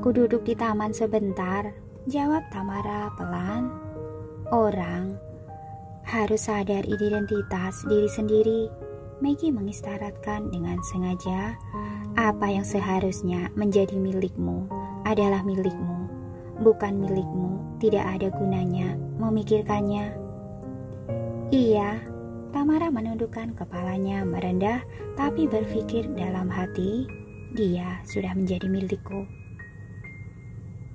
Aku duduk di taman sebentar, jawab Tamara pelan. Orang harus sadar identitas diri sendiri. Maggie mengisyaratkan dengan sengaja. Apa yang seharusnya menjadi milikmu adalah milikmu, bukan milikmu. Tidak ada gunanya memikirkannya. Iya, Tamara menundukkan kepalanya merendah, tapi berpikir dalam hati, dia sudah menjadi milikku.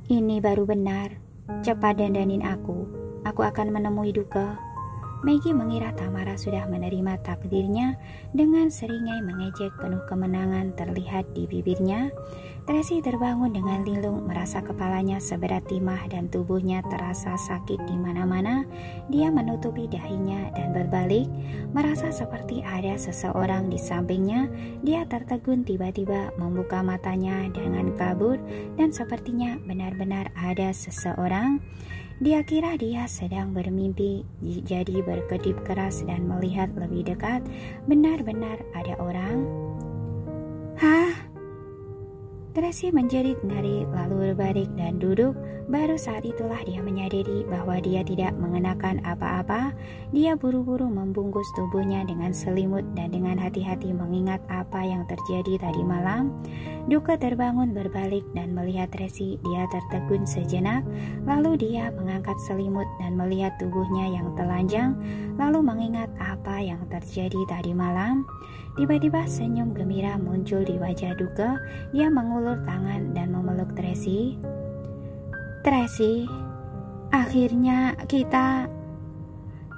Ini baru benar. Cepat dandanin aku akan menemui Duke. Maggie mengira Tamara sudah menerima takdirnya. Dengan seringai mengejek penuh kemenangan terlihat di bibirnya. Tracy terbangun dengan linglung, merasa kepalanya seberat timah dan tubuhnya terasa sakit di mana-mana. Dia menutupi dahinya dan berbalik, merasa seperti ada seseorang di sampingnya. Dia tertegun, tiba-tiba membuka matanya dengan kabur dan sepertinya benar-benar ada seseorang. Dia kira dia sedang bermimpi, jadi berkedip keras dan melihat lebih dekat. Benar-benar ada orang. Hah? Tracy menjerit ngeri, lalu berbalik dan duduk. Baru saat itulah dia menyadari bahwa dia tidak mengenakan apa-apa. Dia buru-buru membungkus tubuhnya dengan selimut dan dengan hati-hati mengingat apa yang terjadi tadi malam. Duke terbangun, berbalik dan melihat Tracy. Dia tertegun sejenak, lalu dia mengangkat selimut dan melihat tubuhnya yang telanjang, lalu mengingat apa yang terjadi tadi malam. Tiba-tiba senyum gembira muncul di wajah Duke. Dia mengulur tangan dan memeluk Tracy. Tracy, akhirnya kita...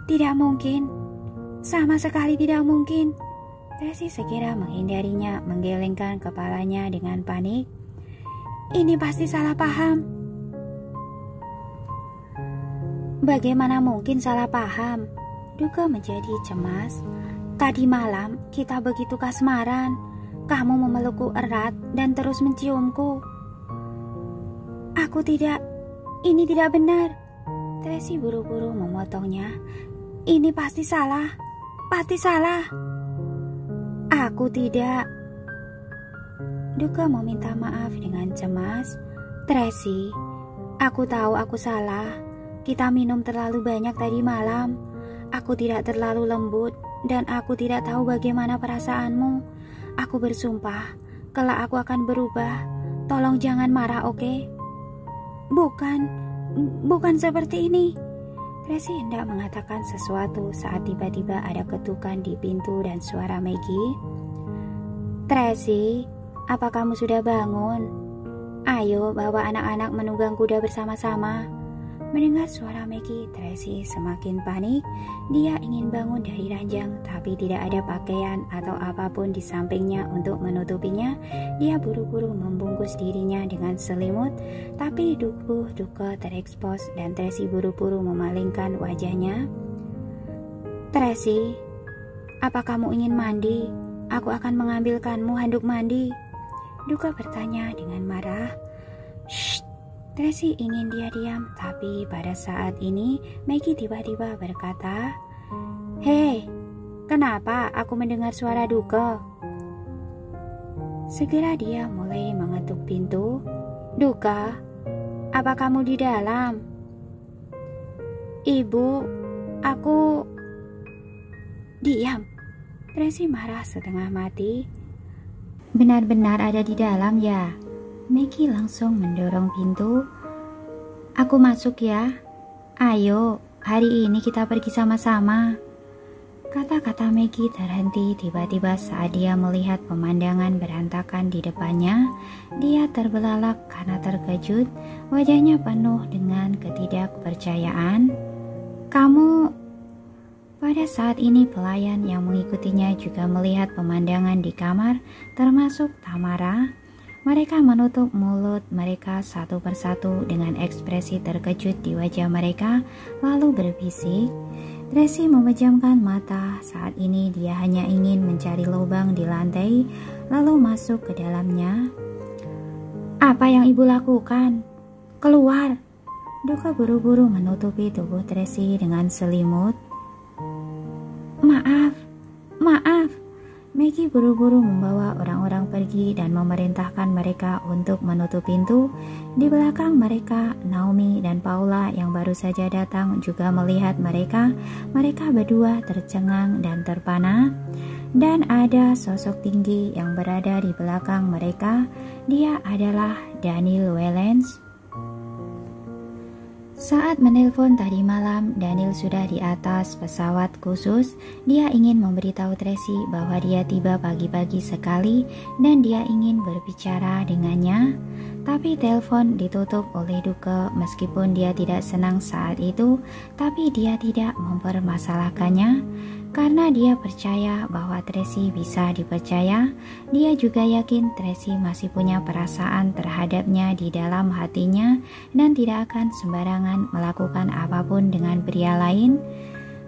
Tidak mungkin, sama sekali tidak mungkin. Tracy segera menghindarinya, menggelengkan kepalanya dengan panik. Ini pasti salah paham. Bagaimana mungkin salah paham? Duke menjadi cemas. Tadi malam kita begitu kasmaran. Kamu memelukku erat dan terus menciumku. Aku tidak, ini tidak benar. Tracy buru-buru memotongnya. Ini pasti salah, pasti salah. Aku tidak. Duke meminta maaf dengan cemas. Tracy, aku tahu aku salah. Kita minum terlalu banyak tadi malam. Aku tidak terlalu lembut dan aku tidak tahu bagaimana perasaanmu. Aku bersumpah, kelak aku akan berubah. Tolong jangan marah, oke? Bukan seperti ini. Tracy hendak mengatakan sesuatu saat tiba-tiba ada ketukan di pintu dan suara Maggie. Tracy, apa kamu sudah bangun? Ayo bawa anak-anak menunggang kuda bersama-sama. Mendengar suara Maggie, Tracy semakin panik. Dia ingin bangun dari ranjang, tapi tidak ada pakaian atau apapun di sampingnya untuk menutupinya. Dia buru-buru membungkus dirinya dengan selimut, tapi tubuh Duke terekspos dan Tracy buru-buru memalingkan wajahnya. Tracy, apa kamu ingin mandi? Aku akan mengambilkanmu handuk mandi. Duke bertanya dengan marah. Shh. Tracy ingin dia diam, tapi pada saat ini Maggie tiba-tiba berkata, Hei, kenapa aku mendengar suara Duke? Segera dia mulai mengetuk pintu. Duke, apa kamu di dalam? Ibu, aku... Diam. Tracy marah setengah mati. Benar-benar ada di dalam ya? Maggie langsung mendorong pintu. Aku masuk ya. Ayo, hari ini kita pergi sama-sama. Kata-kata Maggie terhenti tiba-tiba saat dia melihat pemandangan berantakan di depannya. Dia terbelalak karena terkejut. Wajahnya penuh dengan ketidakpercayaan. Kamu... Pada saat ini pelayan yang mengikutinya juga melihat pemandangan di kamar, termasuk Tamara. Mereka menutup mulut mereka satu persatu dengan ekspresi terkejut di wajah mereka, lalu berbisik. Tracy memejamkan mata. Saat ini dia hanya ingin mencari lubang di lantai, lalu masuk ke dalamnya. Apa yang ibu lakukan? Keluar! Duke buru-buru menutupi tubuh Tracy dengan selimut. Maaf. Maggie buru-buru membawa orang-orang pergi dan memerintahkan mereka untuk menutup pintu. Di belakang mereka, Naomi dan Paula yang baru saja datang juga melihat mereka. Mereka berdua tercengang dan terpana. Dan ada sosok tinggi yang berada di belakang mereka. Dia adalah Daniel Wellens. Saat menelpon tadi malam, Daniel sudah di atas pesawat khusus. Dia ingin memberitahu Tracy bahwa dia tiba pagi-pagi sekali dan dia ingin berbicara dengannya. Tapi telepon ditutup oleh Duke. Meskipun dia tidak senang saat itu, tapi dia tidak mempermasalahkannya. Karena dia percaya bahwa Tracy bisa dipercaya. Dia juga yakin Tracy masih punya perasaan terhadapnya di dalam hatinya dan tidak akan sembarangan melakukan apapun dengan pria lain.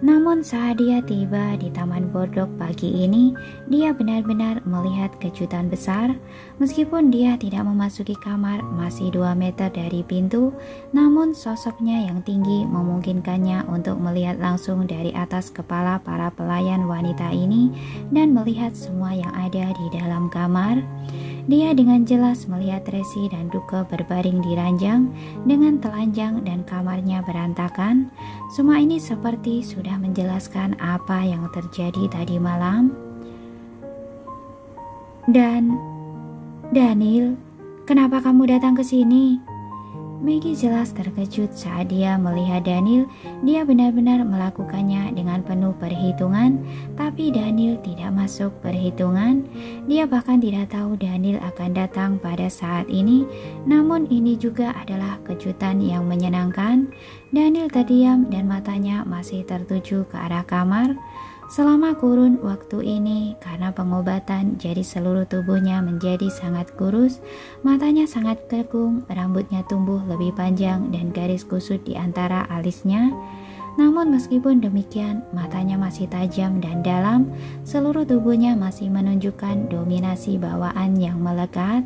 Namun saat dia tiba di Taman Boardwalk pagi ini, dia benar-benar melihat kejutan besar. Meskipun dia tidak memasuki kamar masih 2 meter dari pintu, namun sosoknya yang tinggi memungkinkannya untuk melihat langsung dari atas kepala para pelayan wanita ini dan melihat semua yang ada di dalam kamar. Dia dengan jelas melihat Tracy dan Duke berbaring di ranjang dengan telanjang dan kamarnya berantakan. Semua ini seperti sudah menjelaskan apa yang terjadi tadi malam. Dan Daniel, kenapa kamu datang ke sini? Maggie jelas terkejut saat dia melihat Daniel. Dia benar-benar melakukannya dengan penuh perhitungan, tapi Daniel tidak masuk perhitungan. Dia bahkan tidak tahu Daniel akan datang pada saat ini. Namun ini juga adalah kejutan yang menyenangkan. Daniel terdiam dan matanya masih tertuju ke arah kamar. Selama kurun waktu ini, karena pengobatan, jadi seluruh tubuhnya menjadi sangat kurus, matanya sangat kekung, rambutnya tumbuh lebih panjang dan garis kusut di antara alisnya. Namun meskipun demikian, matanya masih tajam dan dalam, seluruh tubuhnya masih menunjukkan dominasi bawaan yang melekat.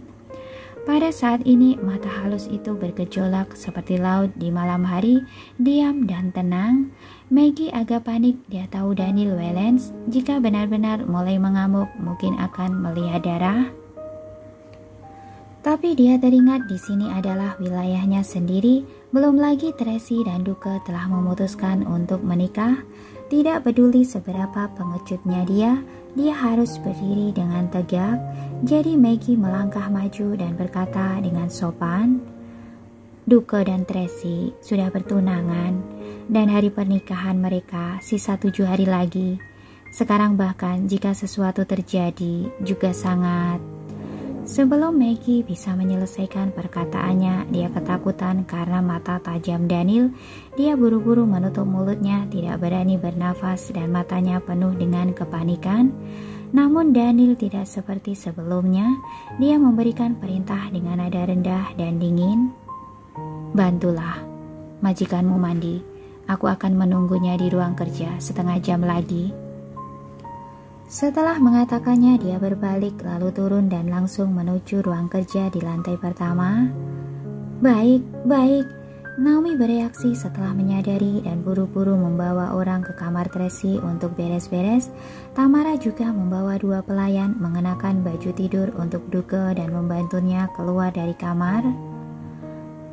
Pada saat ini, mata halus itu bergejolak seperti laut di malam hari, diam dan tenang. Maggie agak panik. Dia tahu Daniel Wellens jika benar-benar mulai mengamuk mungkin akan melihat darah. Tapi dia teringat di sini adalah wilayahnya sendiri. Belum lagi Tracy dan Duke telah memutuskan untuk menikah. Tidak peduli seberapa pengejutnya dia harus berdiri dengan tegak. Jadi Maggie melangkah maju dan berkata dengan sopan, Duke dan Tracy sudah bertunangan dan hari pernikahan mereka sisa 7 hari lagi. Sekarang bahkan jika sesuatu terjadi juga sangat. Sebelum Maggie bisa menyelesaikan perkataannya, dia ketakutan karena mata tajam Daniel. Dia buru-buru menutup mulutnya, tidak berani bernafas dan matanya penuh dengan kepanikan. Namun Daniel tidak seperti sebelumnya. Dia memberikan perintah dengan nada rendah dan dingin. Bantulah majikanmu mandi. Aku akan menunggunya di ruang kerja setengah jam lagi. Setelah mengatakannya, dia berbalik lalu turun dan langsung menuju ruang kerja di lantai pertama. Baik. Naomi bereaksi setelah menyadari dan buru-buru membawa orang ke kamar Tracy untuk beres-beres. Tamara juga membawa 2 pelayan mengenakan baju tidur untuk Duke dan membantunya keluar dari kamar.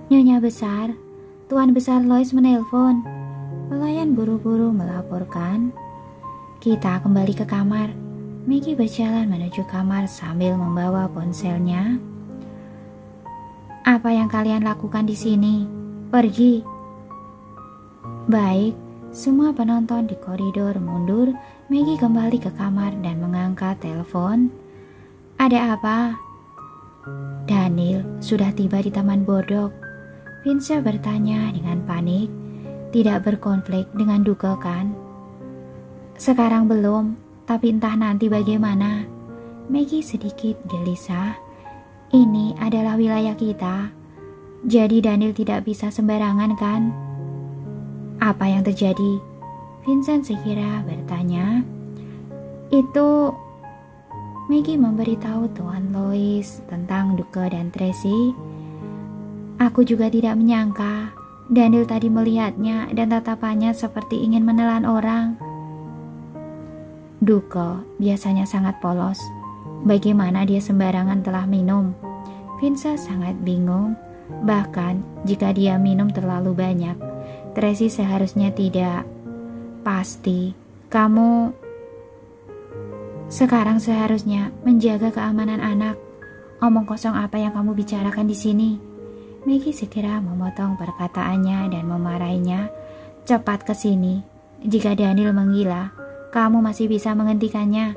Nyonya besar, Tuan Besar Lois menelpon. Pelayan buru-buru melaporkan. Kita kembali ke kamar. Maggie berjalan menuju kamar sambil membawa ponselnya. Apa yang kalian lakukan di sini? Pergi. Baik, semua penonton di koridor mundur. Maggie kembali ke kamar dan mengangkat telepon. Ada apa? Daniel sudah tiba di Taman Boardwalk. Vince bertanya dengan panik. Tidak berkonflik dengan Duke kan? Sekarang belum, tapi entah nanti bagaimana. Maggie sedikit gelisah. Ini adalah wilayah kita. Jadi Daniel tidak bisa sembarangan kan? Apa yang terjadi? Vincent segera bertanya. Itu Maggie memberitahu Tuan Lois tentang Duke dan Tracy. Aku juga tidak menyangka. Daniel tadi melihatnya dan tatapannya seperti ingin menelan orang. Duke biasanya sangat polos. Bagaimana dia sembarangan telah minum? Vincent sangat bingung. Bahkan jika dia minum terlalu banyak, Tracy seharusnya tidak. Pasti, kamu sekarang seharusnya menjaga keamanan anak. Omong kosong apa yang kamu bicarakan di sini? Maggie segera memotong perkataannya dan memarahinya. Cepat ke sini. Jika Daniel menggila, kamu masih bisa menghentikannya.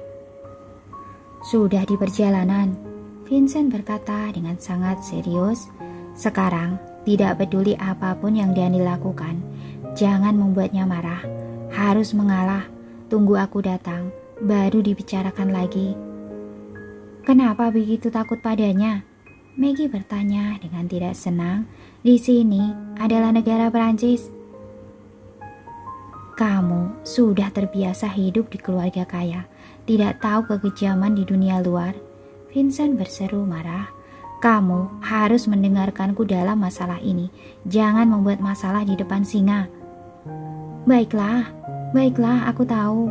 Sudah di perjalanan, Vincent berkata dengan sangat serius. Sekarang, tidak peduli apapun yang Daniel lakukan, jangan membuatnya marah. Harus mengalah. Tunggu aku datang, baru dibicarakan lagi. Kenapa begitu takut padanya? Maggie bertanya dengan tidak senang. Di sini adalah negara Perancis. Kamu sudah terbiasa hidup di keluarga kaya, tidak tahu kekejaman di dunia luar. Vincent berseru marah. Kamu harus mendengarkanku dalam masalah ini. Jangan membuat masalah di depan singa. Baiklah, aku tahu.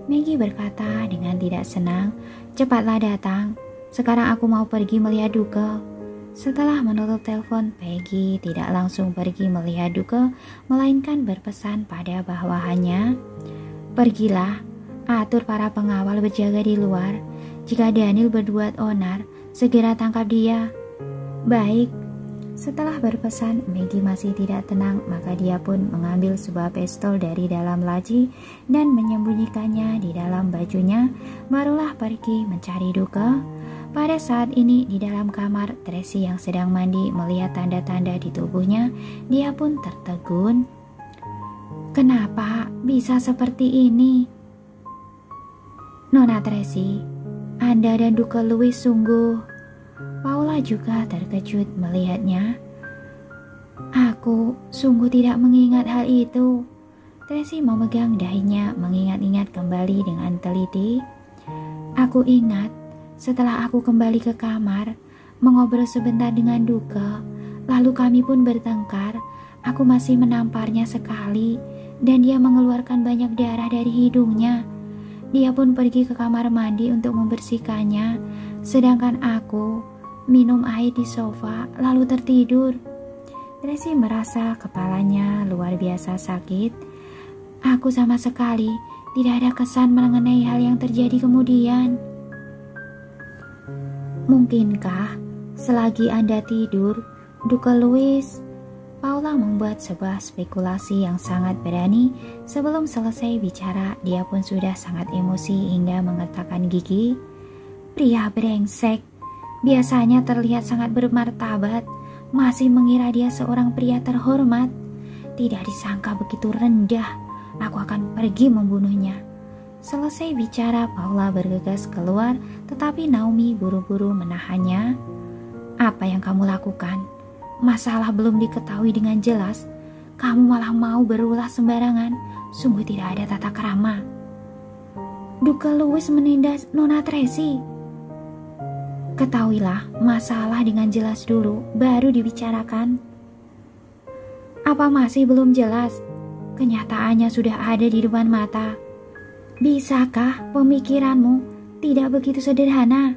Maggie berkata dengan tidak senang. Cepatlah datang. Sekarang aku mau pergi melihat Duke. Setelah menutup telepon, Peggy tidak langsung pergi melihat Duke, melainkan berpesan pada bawahannya. Pergilah, atur para pengawal berjaga di luar. Jika Daniel berbuat onar, segera tangkap dia. Baik. Setelah berpesan, Maggie masih tidak tenang, maka dia pun mengambil sebuah pistol dari dalam laci dan menyembunyikannya di dalam bajunya, barulah pergi mencari Duke. Pada saat ini di dalam kamar, Tracy yang sedang mandi melihat tanda-tanda di tubuhnya. Dia pun tertegun. Kenapa bisa seperti ini? Nona Tracy, Anda dan Duke Louis sungguh. Paula juga terkejut melihatnya. Aku sungguh tidak mengingat hal itu. Tracy memegang dahinya mengingat-ingat kembali dengan teliti. Aku ingat. Setelah aku kembali ke kamar, mengobrol sebentar dengan Duke, lalu kami pun bertengkar. Aku masih menamparnya sekali, dan dia mengeluarkan banyak darah dari hidungnya. Dia pun pergi ke kamar mandi untuk membersihkannya, sedangkan aku minum air di sofa lalu tertidur. Tracy merasa kepalanya luar biasa sakit. Aku sama sekali tidak ada kesan mengenai hal yang terjadi kemudian. Mungkinkah selagi Anda tidur, Duke Louis? Paula membuat sebuah spekulasi yang sangat berani. Sebelum selesai bicara, dia pun sudah sangat emosi hingga mengertakkan gigi. Pria brengsek, biasanya terlihat sangat bermartabat, masih mengira dia seorang pria terhormat. Tidak disangka begitu rendah. Aku akan pergi membunuhnya. Selesai bicara, Paula bergegas keluar, tetapi Naomi buru-buru menahannya. Apa yang kamu lakukan? Masalah belum diketahui dengan jelas. Kamu malah mau berulah sembarangan. Sungguh tidak ada tata krama. Duke Louis menindas Nona Tracy. Ketahuilah masalah dengan jelas dulu, baru dibicarakan. Apa masih belum jelas? Kenyataannya sudah ada di depan mata. Bisakah pemikiranmu tidak begitu sederhana?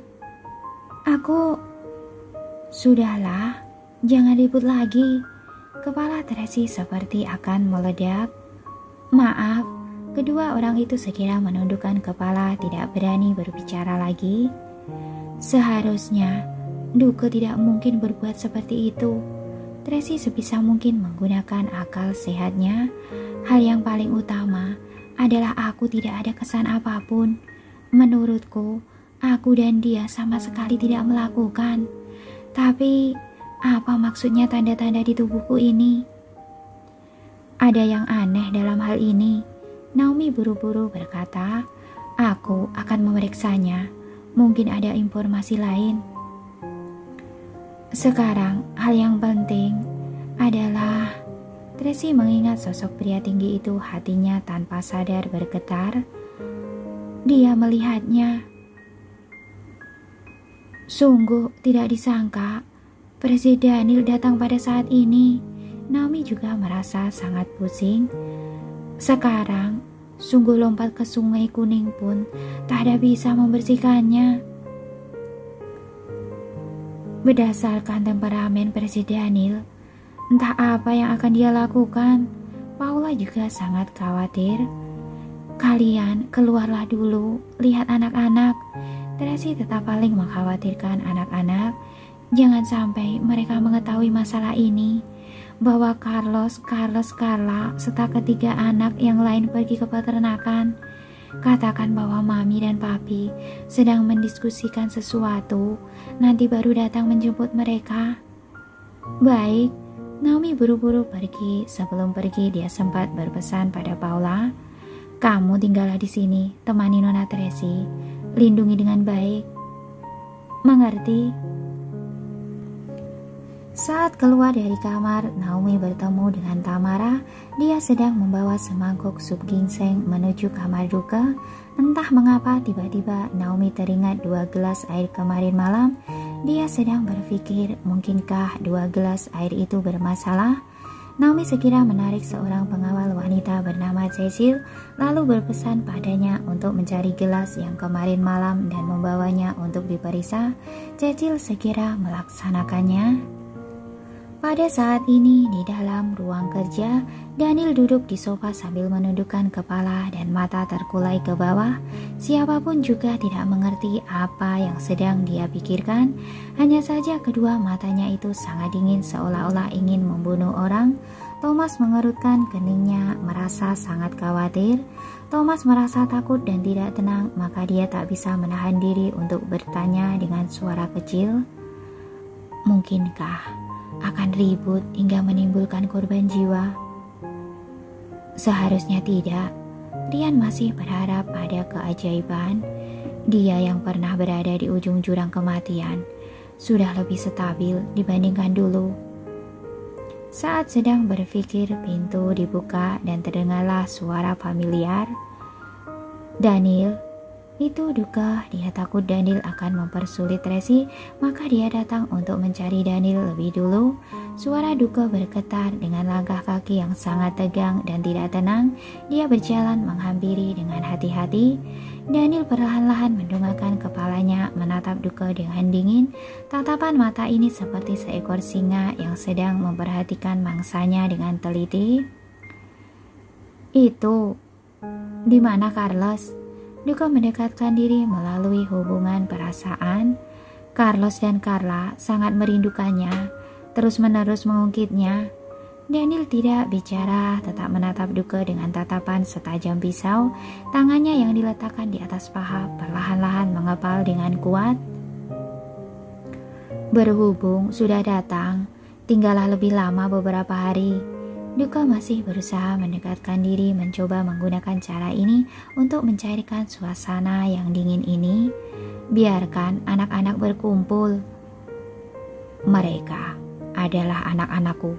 Sudahlah, jangan ribut lagi. Kepala Tracy seperti akan meledak. Maaf, kedua orang itu segera menundukkan kepala, tidak berani berbicara lagi. Seharusnya Duke tidak mungkin berbuat seperti itu. Tracy sebisa mungkin menggunakan akal sehatnya. Hal yang paling utama adalah aku tidak ada kesan apapun. Menurutku, aku dan dia sama sekali tidak melakukan. Tapi, apa maksudnya tanda-tanda di tubuhku ini? Ada yang aneh dalam hal ini. Naomi buru-buru berkata, aku akan memeriksanya. Mungkin ada informasi lain. Sekarang, hal yang penting adalah Tracy mengingat sosok pria tinggi itu, hatinya tanpa sadar bergetar. Dia melihatnya. Sungguh tidak disangka Presiden Daniel datang pada saat ini. Naomi juga merasa sangat pusing. Sekarang Sungguh lompat ke sungai kuning pun tak ada bisa membersihkannya. Berdasarkan temperamen Presiden Daniel, entah apa yang akan dia lakukan. Paula juga sangat khawatir. Kalian keluarlah dulu, lihat anak-anak. Tracy tetap paling mengkhawatirkan anak-anak. Jangan sampai mereka mengetahui masalah ini, bahwa Carla, serta ketiga anak yang lain pergi ke peternakan. Katakan bahwa Mami dan Papi sedang mendiskusikan sesuatu, nanti baru datang menjemput mereka. Baik, Naomi buru-buru pergi. Sebelum pergi, dia sempat berpesan pada Paula, "Kamu tinggallah di sini, temani Nona Tracy, lindungi dengan baik." "Mengerti?" Saat keluar dari kamar, Naomi bertemu dengan Tamara. Dia sedang membawa semangkuk sup ginseng menuju kamar duka. Entah mengapa tiba-tiba Naomi teringat 2 gelas air kemarin malam. Dia sedang berpikir, mungkinkah 2 gelas air itu bermasalah? Naomi segera menarik seorang pengawal wanita bernama Cecil, lalu berpesan padanya untuk mencari gelas yang kemarin malam dan membawanya untuk diperiksa. Cecil segera melaksanakannya. Pada saat ini di dalam ruang kerja, Daniel duduk di sofa sambil menundukkan kepala dan mata terkulai ke bawah. Siapapun juga tidak mengerti apa yang sedang dia pikirkan. Hanya saja kedua matanya itu sangat dingin seolah-olah ingin membunuh orang. Thomas mengerutkan keningnya, merasa sangat khawatir. Thomas merasa takut dan tidak tenang, maka dia tak bisa menahan diri untuk bertanya dengan suara kecil, "Mungkinkah akan ribut hingga menimbulkan korban jiwa?" Seharusnya tidak. Rian masih berharap pada keajaiban. Dia yang pernah berada di ujung jurang kematian sudah lebih stabil dibandingkan dulu. Saat sedang berpikir, pintu dibuka dan terdengarlah suara familiar. "Daniel." Itu duka, dia takut Daniel akan mempersulit Tracy, maka dia datang untuk mencari Daniel lebih dulu. Suara duka bergetar dengan langkah kaki yang sangat tegang dan tidak tenang. Dia berjalan menghampiri dengan hati-hati. Daniel perlahan-lahan mendongakkan kepalanya, menatap duka dengan dingin. Tatapan mata ini seperti seekor singa yang sedang memperhatikan mangsanya dengan teliti. "Itu, di mana Carlos?" Duka mendekatkan diri melalui hubungan perasaan. Carlos dan Carla sangat merindukannya, terus-menerus mengungkitnya. Daniel tidak bicara, tetap menatap Duka dengan tatapan setajam pisau. Tangannya yang diletakkan di atas paha perlahan-lahan mengepal dengan kuat. "Berhubung sudah datang, tinggallah lebih lama beberapa hari." Duka masih berusaha mendekatkan diri, mencoba menggunakan cara ini untuk mencairkan suasana yang dingin ini. "Biarkan anak-anak berkumpul. Mereka adalah anak-anakku."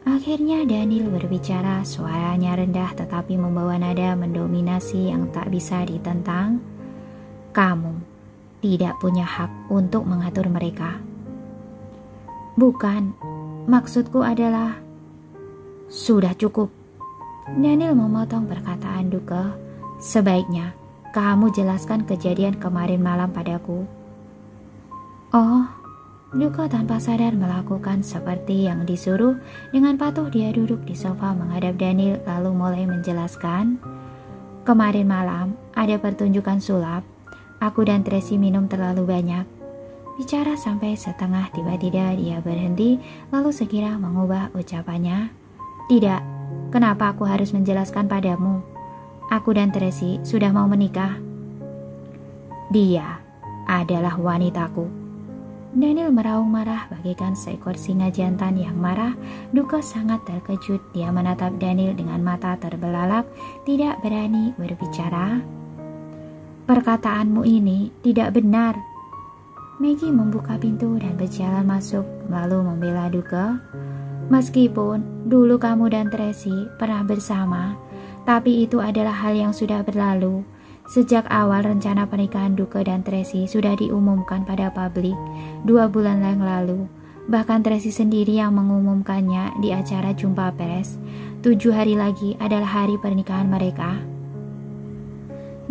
Akhirnya Daniel berbicara, suaranya rendah tetapi membawa nada mendominasi yang tak bisa ditentang. "Kamu tidak punya hak untuk mengatur mereka." "Bukan, maksudku adalah..." "Sudah cukup." Daniel memotong perkataan Duka. "Sebaiknya kamu jelaskan kejadian kemarin malam padaku." "Oh." Duka tanpa sadar melakukan seperti yang disuruh. Dengan patuh dia duduk di sofa menghadap Daniel lalu mulai menjelaskan. "Kemarin malam ada pertunjukan sulap. Aku dan Tracy minum terlalu banyak." Bicara sampai setengah, tiba-tiba dia berhenti lalu segera mengubah ucapannya. "Tidak, kenapa aku harus menjelaskan padamu? Aku dan Tracy sudah mau menikah." "Dia adalah wanitaku." Daniel meraung marah bagaikan seekor singa jantan yang marah. Duka sangat terkejut. Dia menatap Daniel dengan mata terbelalak, tidak berani berbicara. "Perkataanmu ini tidak benar." Maggie membuka pintu dan berjalan masuk lalu membela Duka. "Meskipun dulu kamu dan Tracy pernah bersama, tapi itu adalah hal yang sudah berlalu. Sejak awal rencana pernikahan Duka dan Tracy sudah diumumkan pada publik 2 bulan yang lalu. Bahkan Tracy sendiri yang mengumumkannya di acara jumpa pers. 7 hari lagi adalah hari pernikahan mereka."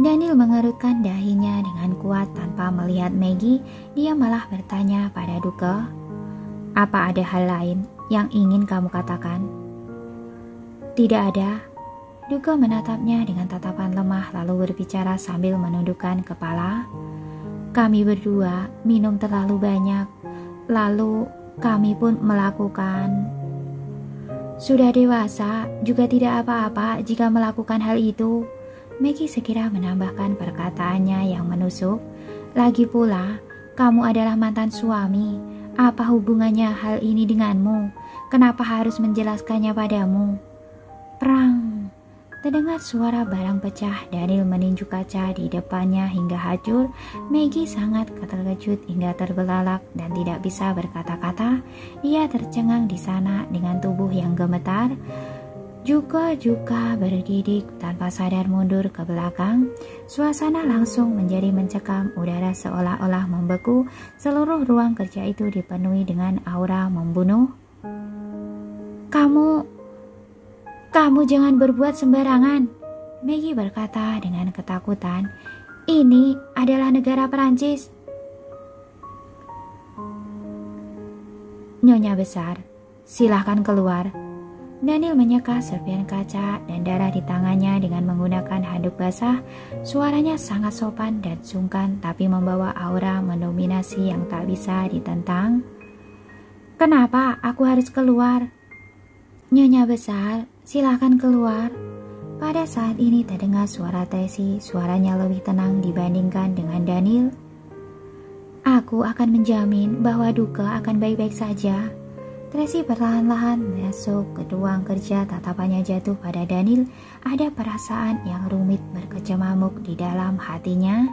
Daniel mengerutkan dahinya dengan kuat tanpa melihat Maggie. Dia malah bertanya pada Duke, "Apa ada hal lain yang ingin kamu katakan?" "Tidak ada." Duke menatapnya dengan tatapan lemah lalu berbicara sambil menundukkan kepala. "Kami berdua minum terlalu banyak, lalu kami pun melakukan..." "Sudah dewasa, juga tidak apa-apa jika melakukan hal itu." Maggie segera menambahkan perkataannya yang menusuk. "Lagi pula, kamu adalah mantan suami. Apa hubungannya hal ini denganmu? Kenapa harus menjelaskannya padamu?" Prang! Terdengar suara barang pecah. Daniel meninju kaca di depannya hingga hancur. Maggie sangat terkejut hingga terbelalak dan tidak bisa berkata-kata. Dia tercengang di sana dengan tubuh yang gemetar. Juga bergidik tanpa sadar mundur ke belakang. Suasana langsung menjadi mencekam. Udara seolah-olah membeku. Seluruh ruang kerja itu dipenuhi dengan aura membunuh. Kamu jangan berbuat sembarangan," Maggie berkata dengan ketakutan. "Ini adalah negara Perancis." "Nyonya besar, silahkan keluar." Daniel menyeka serpihan kaca dan darah di tangannya dengan menggunakan handuk basah. Suaranya sangat sopan dan sungkan, tapi membawa aura mendominasi yang tak bisa ditentang. "Kenapa aku harus keluar?" "Nyonya besar, silahkan keluar." Pada saat ini terdengar suara Tracy. Suaranya lebih tenang dibandingkan dengan Daniel. "Aku akan menjamin bahwa Duke akan baik-baik saja." Tracy perlahan-lahan masuk ke ruang kerja. Tatapannya jatuh pada Daniel. Ada perasaan yang rumit berkecamuk di dalam hatinya.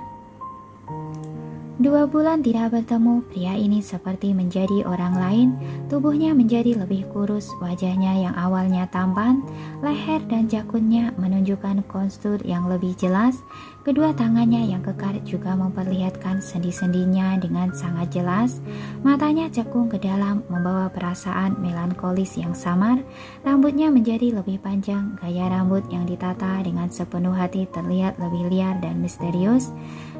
2 bulan tidak bertemu, pria ini seperti menjadi orang lain. Tubuhnya menjadi lebih kurus, wajahnya yang awalnya tampan, leher dan jakutnya menunjukkan kontur yang lebih jelas. Kedua tangannya yang kekar juga memperlihatkan sendi-sendinya dengan sangat jelas. Matanya cekung ke dalam, membawa perasaan melankolis yang samar. Rambutnya menjadi lebih panjang, gaya rambut yang ditata dengan sepenuh hati terlihat lebih liar dan misterius.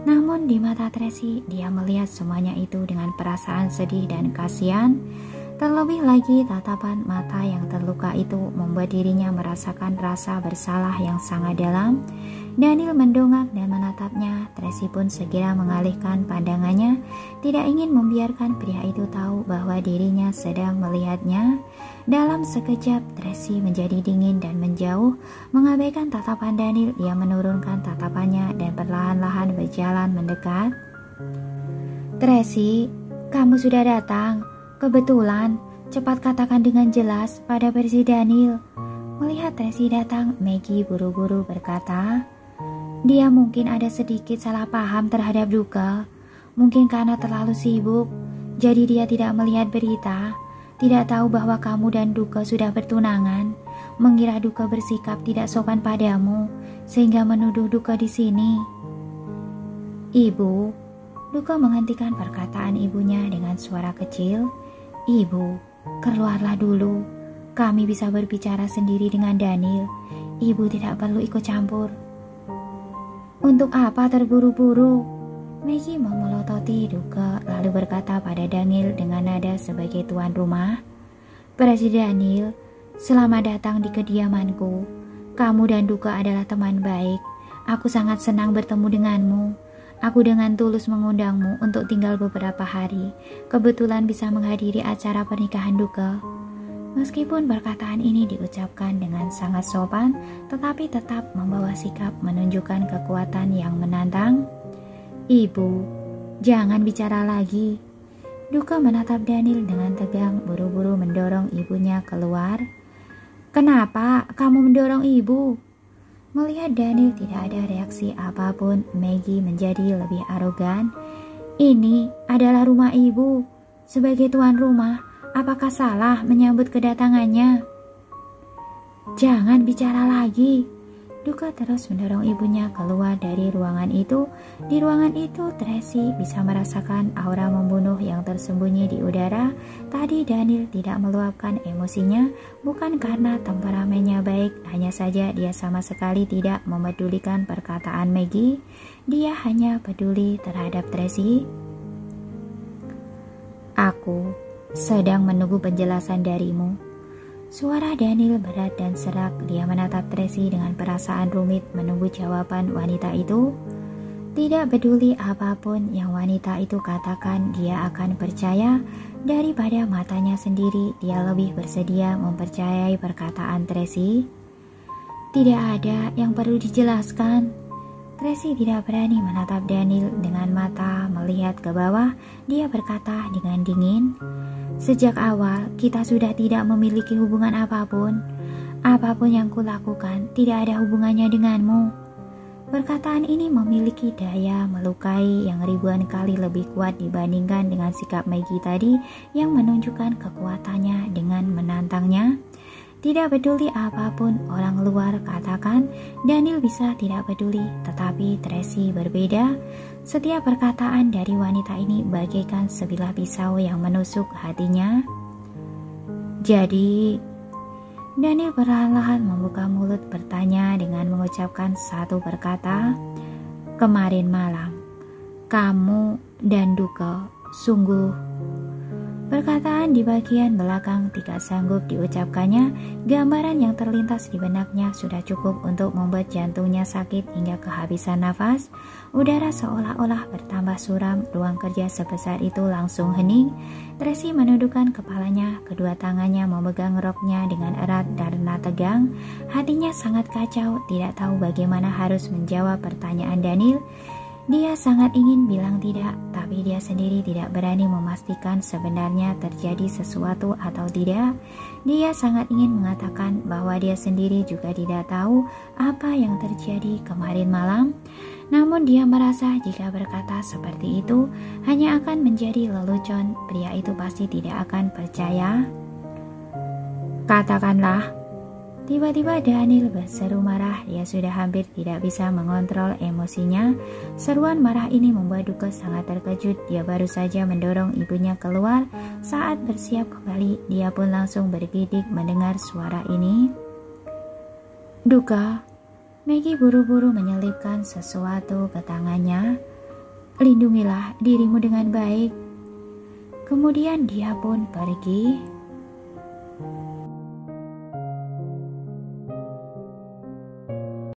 Namun di mata Tracy, dia melihat semuanya itu dengan perasaan sedih dan kasihan. Terlebih lagi, tatapan mata yang terluka itu membuat dirinya merasakan rasa bersalah yang sangat dalam. Daniel mendongak dan menatapnya. Tracy pun segera mengalihkan pandangannya, tidak ingin membiarkan pria itu tahu bahwa dirinya sedang melihatnya. Dalam sekejap, Tracy menjadi dingin dan menjauh, mengabaikan tatapan Daniel. Dia menurunkan tatapannya dan perlahan-lahan berjalan mendekat. "Tracy, kamu sudah datang. Kebetulan, cepat katakan dengan jelas pada versi Daniel." Melihat Tracy datang, Maggie buru-buru berkata, "Dia mungkin ada sedikit salah paham terhadap Duke. Mungkin karena terlalu sibuk, jadi dia tidak melihat berita. Tidak tahu bahwa kamu dan Duke sudah bertunangan. Mengira Duke bersikap tidak sopan padamu, sehingga menuduh Duke di sini." "Ibu," Duke menghentikan perkataan ibunya dengan suara kecil. "Ibu, keluarlah dulu. Kami bisa berbicara sendiri dengan Daniel. Ibu tidak perlu ikut campur." "Untuk apa terburu-buru?" Maggie memelototi Duke lalu berkata pada Daniel dengan nada sebagai tuan rumah. "Presiden Daniel, selamat datang di kediamanku. Kamu dan Duke adalah teman baik. Aku sangat senang bertemu denganmu. Aku dengan tulus mengundangmu untuk tinggal beberapa hari. Kebetulan bisa menghadiri acara pernikahan Duke." Meskipun perkataan ini diucapkan dengan sangat sopan, tetapi tetap membawa sikap menunjukkan kekuatan yang menantang. "Ibu, jangan bicara lagi." Duke menatap Daniel dengan tegang, buru-buru mendorong ibunya keluar. "Kenapa kamu mendorong ibu?" Melihat Daniel tidak ada reaksi apapun, Maggie menjadi lebih arogan. "Ini adalah rumah ibu. Sebagai tuan rumah, apakah salah menyambut kedatangannya?" "Jangan bicara lagi." Duka terus mendorong ibunya keluar dari ruangan itu. Di ruangan itu, Tracy bisa merasakan aura membunuh yang tersembunyi di udara. Tadi Daniel tidak meluapkan emosinya, bukan karena temperamennya baik, hanya saja dia sama sekali tidak memedulikan perkataan Maggie. Dia hanya peduli terhadap Tracy. Aku sedang menunggu penjelasan darimu. Suara Daniel berat dan serak. Dia menatap Tracy dengan perasaan rumit menunggu jawaban wanita itu. Tidak peduli apapun yang wanita itu katakan, dia akan percaya. Daripada matanya sendiri, dia lebih bersedia mempercayai perkataan Tracy. Tidak ada yang perlu dijelaskan. Tracy tidak berani menatap Daniel dengan mata melihat ke bawah. Dia berkata dengan dingin, "Sejak awal kita sudah tidak memiliki hubungan apapun. Apapun yang kulakukan tidak ada hubungannya denganmu." Perkataan ini memiliki daya melukai yang ribuan kali lebih kuat dibandingkan dengan sikap Maggie tadi yang menunjukkan kekuatannya dengan menantangnya. Tidak peduli apapun orang luar katakan, Daniel bisa tidak peduli, tetapi Tracy berbeda. Setiap perkataan dari wanita ini bagaikan sebilah pisau yang menusuk hatinya. Jadi, Daniel perlahan-lahan membuka mulut bertanya dengan mengucapkan satu perkata. "Kemarin malam, kamu dan Duke sungguh..." Perkataan di bagian belakang tidak sanggup diucapkannya. Gambaran yang terlintas di benaknya sudah cukup untuk membuat jantungnya sakit hingga kehabisan nafas. Udara seolah-olah bertambah suram. Ruang kerja sebesar itu langsung hening. Tracy menundukkan kepalanya. Kedua tangannya memegang roknya dengan erat karena tegang. Hatinya sangat kacau, tidak tahu bagaimana harus menjawab pertanyaan Daniel. Dia sangat ingin bilang tidak, tapi dia sendiri tidak berani memastikan sebenarnya terjadi sesuatu atau tidak. Dia sangat ingin mengatakan bahwa dia sendiri juga tidak tahu apa yang terjadi kemarin malam. Namun dia merasa jika berkata seperti itu hanya akan menjadi lelucon. Pria itu pasti tidak akan percaya. "Katakanlah." Tiba-tiba Daniel berseru marah. Dia sudah hampir tidak bisa mengontrol emosinya. Seruan marah ini membuat Duke sangat terkejut. Dia baru saja mendorong ibunya keluar. Saat bersiap kembali, dia pun langsung bergidik mendengar suara ini. "Duke." Maggie buru-buru menyelipkan sesuatu ke tangannya. "Lindungilah dirimu dengan baik." Kemudian dia pun pergi.